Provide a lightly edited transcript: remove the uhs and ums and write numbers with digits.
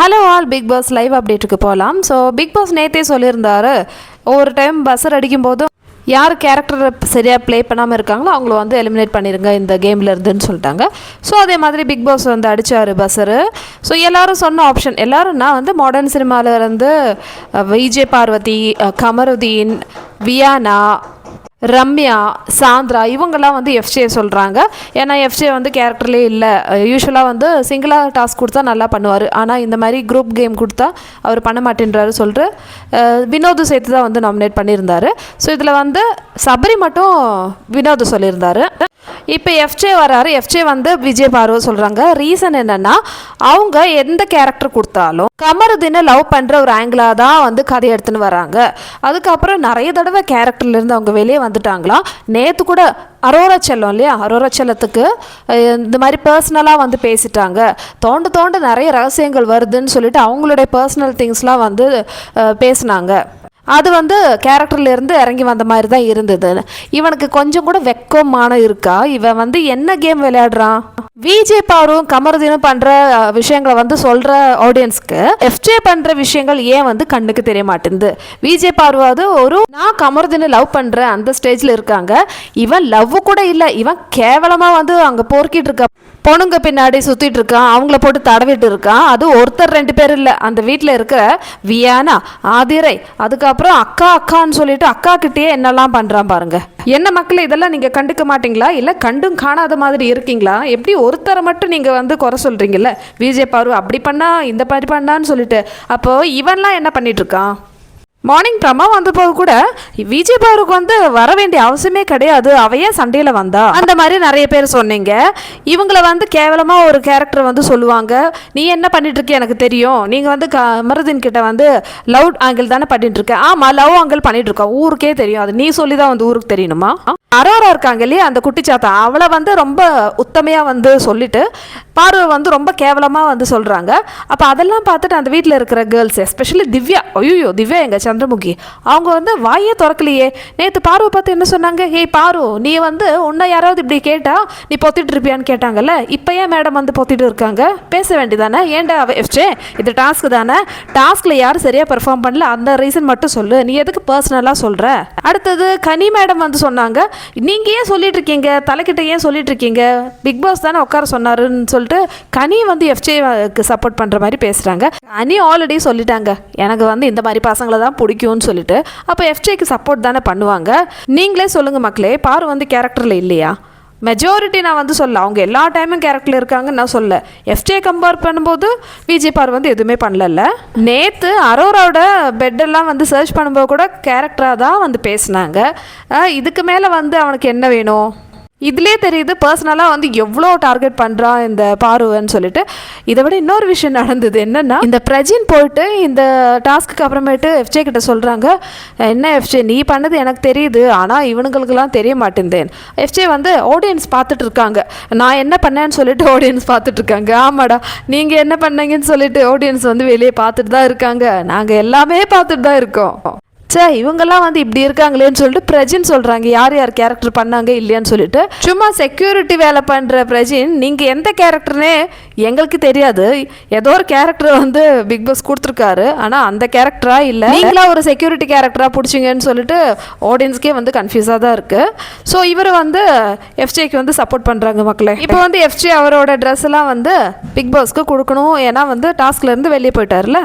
Hello all, big boss live அப்டேட்டுக்கு போகலாம். So big pass நேற்றே சொல்லியிருந்தாரு, ஒவ்வொரு டைம் பஸ்ஸர் அடிக்கும் போதும் யார் கேரக்டரை சரியாக ப்ளே பண்ணாமல் இருக்காங்களோ அவங்கள வந்து எலிமினேட் பண்ணிடுங்க இந்த கேமில் இருந்துன்னு சொல்லிட்டாங்க. ஸோ அதே மாதிரி பிக் பாஸ் வந்து அடித்தார் பஸ்ஸரு. ஸோ எல்லோரும் சொன்ன ஆப்ஷன், எல்லோரும்னா வந்து மாடர்ன் சினிமாவில் இருந்து விஜய் பார்வதி, கமருதீன், வியானா, ரம்யா, சாந்திரா இவங்கெல்லாம் வந்து எஃப்ஜே சொல்கிறாங்க. ஏன்னா எஃப்ஜே வந்து கேரக்டர்லேயே இல்லை. யூஸ்வலாக வந்து சிங்கிளாக டாஸ்க் கொடுத்தா நல்லா பண்ணுவார், ஆனால் இந்த மாதிரி குரூப் கேம் கொடுத்தா அவர் பண்ண மாட்டேன்றாரு சொல்லிட்டு வினோது சேர்த்து தான் வந்து நாமினேட் பண்ணியிருந்தார். ஸோ இதில் வந்து சபரி மட்டும் வினோது சொல்லியிருந்தார். இப்போ எஃப்ஜே வராரு. எஃப்ஜே வந்து விஜய் பார்வை சொல்கிறாங்க. ரீசன் என்னென்னா, அவங்க எந்த கேரக்டர் கொடுத்தாலும் கமருதீனை லவ் பண்ணுற ஒரு ஆங்கிளாக தான் வந்து கதை எடுத்துன்னு வராங்க. அதுக்கப்புறம் நிறைய தடவை கேரக்டர்லேருந்து அவங்க வெளியே வந்துட்டாங்களாம். நேற்று கூட அரோரா செல்லம் இல்லையா, அரோரா செல்லத்துக்கு இந்த மாதிரி பர்சனலாக வந்து பேசிட்டாங்க. தோண்டு நிறைய ரகசியங்கள் வருதுன்னு சொல்லிட்டு அவங்களுடைய பர்சனல் திங்ஸ்லாம் வந்து பேசினாங்க. அது வந்து கேரக்டர்லேருந்து இறங்கி வந்த மாதிரி தான் இருந்தது. இவனுக்கு கொஞ்சம் கூட வெக்கமான இருக்கா? இவன் வந்து என்ன கேம் விளையாடுறான்? விஜய் பாரும் கமருதீனும் பண்ணுற விஷயங்களை வந்து சொல்கிற ஆடியன்ஸ்க்கு எஃப்ஜே பண்ணுற விஷயங்கள் ஏன் வந்து கண்ணுக்கு தெரிய மாட்டேங்குது? விஜய் பார்வாது நான் கமருதீனை லவ் பண்ணுறேன் அந்த ஸ்டேஜில் இருக்காங்க. இவன் லவ் கூட இல்லை, இவன் கேவலமாக வந்து அங்கே போர்க்கிட்டு இருக்க பொண்ணுங்க பின்னாடி சுற்றிட்டு இருக்கான், அவங்கள போட்டு தடவிட்டு இருக்கான். அது ஒருத்தர் 2 பேர் இல்லை, அந்த வீட்டில் இருக்கிற வியானா, ஆதிரை, அதுக்கப்புறம் அக்கான்னு சொல்லிட்டு அக்கா கிட்டேயே என்னெல்லாம் பண்ணுறான் பாருங்க. என்ன மக்கள், இதெல்லாம் நீங்கள் கண்டுக்க மாட்டீங்களா? இல்லை கண்டும் காணாத மாதிரி இருக்கீங்களா? எப்படி ஒருத்தரை மட்டும் நீங்கள் வந்து குறை சொல்கிறீங்கல்ல, விஜய் பாரு அப்படி பண்ணா இந்த மாதிரி பண்ணான்னு சொல்லிட்டு. அப்போது இவன்லாம் என்ன பண்ணிட்டு இருக்கான்? மார்னிங் ப்ரமா வந்தபோது கூட விஜய் பாருக்கு வந்து வர வேண்டிய அவசியமே கிடையாது, அவையே சண்டையில் வந்தா அந்த மாதிரி நிறைய பேர் சொன்னீங்க. இவங்களை வந்து கேவலமாக ஒரு கேரக்டர் வந்து சொல்லுவாங்க. நீ என்ன பண்ணிட்டு இருக்க எனக்கு தெரியும், நீங்கள் வந்து கமருதீன் கிட்ட வந்து லவ் ஆங்கிள் தானே பண்ணிட்டு இருக்க. ஆமாம், லவ் ஆங்கிள் பண்ணிட்டு இருக்கோம், ஊருக்கே தெரியும். அது நீ சொல்லி தான் வந்து ஊருக்கு தெரியணுமா? அரோரா இருக்காங்க இல்லையா, அந்த குட்டிச்சாத்தா, அவளை வந்து ரொம்ப உத்தமையாக வந்து சொல்லிட்டு பார்வை வந்து ரொம்ப கேவலமாக வந்து சொல்கிறாங்க. அப்போ அதெல்லாம் பார்த்துட்டு அந்த வீட்டில் இருக்கிற கேர்ள்ஸ், எஸ்பெஷலி திவ்யா, ஐயோ திவ்யா எங்கள் சந்திரமுகி, அவங்க வந்து வாயே திறக்கலையே. நேற்று பார்வை பார்த்து என்ன சொன்னாங்க? ஏய் பாரு, நீ வந்து உன்னை யாராவது இப்படி கேட்டால் நீ பொத்திட்டு இருப்பியான்னு கேட்டாங்கல்ல. இப்போ ஏன் மேடம் வந்து பொத்திட்டு இருக்காங்க? பேச வேண்டியதானே? ஏன்டா எஃப்ஜே, இது டாஸ்க்கு தானே, டாஸ்கில் யாரும் சரியாக பெர்ஃபார்ம் பண்ணல, அந்த ரீசன் மட்டும் சொல்லு, நீ எதுக்கு பர்சனலாக சொல்கிற? அடுத்தது கனி மேடம் வந்து சொன்னாங்க, நீங்கள் ஏன் சொல்லிட்டு இருக்கீங்க, தலைக்கிட்ட ஏன் சொல்லிட்டு இருக்கீங்க, பிக் பாஸ் தானே உட்கார சொன்னாருன்னு சொல்லிட்டு கனி வந்து எஃப்ஜேக்கு சப்போர்ட் பண்ணுற மாதிரி பேசுகிறாங்க. கனி ஆல்ரெடி சொல்லிட்டாங்க, எனக்கு வந்து இந்த மாதிரி பசங்களை தான் பிடிக்கும்னு சொல்லிட்டு. அப்போ எஃப்ஜேக்கு சப்போர்ட் தானே பண்ணுவாங்க. நீங்களே சொல்லுங்கள் மக்களே, பாரு வந்து கேரக்டரில் இல்லையா? மெஜாரிட்டி நான் வந்து சொல்ல, அவங்க எல்லா டைமும் கேரக்டரில் இருக்காங்கன்னு நான் சொல்ல. எஃப்ஜே கம்பேர் பண்ணும்போது விஜய் பார் வந்து எதுவுமே பண்ணல. நேற்று அரோராவோட பெட்டெல்லாம் வந்து சர்ச் பண்ணும்போது கூட கேரக்டராக தான் வந்து பேசினாங்க. இதுக்கு மேலே வந்து அவனுக்கு என்ன வேணும்? இதிலே தெரியுது பர்சனலாக வந்து எவ்வளோ டார்கெட் பண்ணுறான் இந்த பாருவன்னு சொல்லிட்டு. இதை விட இன்னொரு விஷயம் நடந்தது என்னென்னா, இந்த பிரஜின் போயிட்டு இந்த டாஸ்க்கு அப்புறமேட்டு எஃப்ஜே கிட்ட சொல்கிறாங்க, என்ன எஃப்ஜே நீ பண்ணது எனக்கு தெரியுது, ஆனால் இவனுங்களுக்கெல்லாம் தெரிய மாட்டேந்தேன். எஃப்ஜே வந்து ஆடியன்ஸ் பார்த்துட்டு இருக்காங்க, நான் என்ன பண்ணேன்னு சொல்லிட்டு ஆடியன்ஸ் பார்த்துட்டு இருக்காங்க. ஆமாடா, நீங்கள் என்ன பண்ணீங்கன்னு சொல்லிட்டு ஆடியன்ஸ் வந்து வெளியே பார்த்துட்டு தான் இருக்காங்க, நாங்கள் எல்லாமே பார்த்துட்டு தான் இருக்கோம். இவங்கெல்லாம் வந்து இப்படி இருக்காங்களேன்னு சொல்லிட்டு பிரஜின் சொல்கிறாங்க, யார் யார் கேரக்டர் பண்ணாங்க இல்லையான்னு சொல்லிட்டு. சும்மா செக்யூரிட்டி வேலை பண்ணுற பிரஜின், நீங்கள் எந்த கேரக்டர்னே எங்களுக்கு தெரியாது, ஏதோ ஒரு கேரக்டர் வந்து பிக் பாஸ் கொடுத்துருக்காரு, ஆனால் அந்த கேரக்டராக இல்லை, நீங்களா ஒரு செக்யூரிட்டி கேரக்டராக பிடிச்சிங்கன்னு சொல்லிட்டு ஆடியன்ஸ்க்கே வந்து கன்ஃபியூஸாக தான் இருக்குது. ஸோ இவர் வந்து எஃப்ஜேக்கு வந்து சப்போர்ட் பண்ணுறாங்க மக்களே. இப்போ வந்து எஃப்ஜே அவரோட ட்ரெஸ் எல்லாம் வந்து பிக் பாஸ்க்கு கொடுக்கணும், ஏன்னா வந்து டாஸ்க்லேருந்து வெளியே போயிட்டார்ல.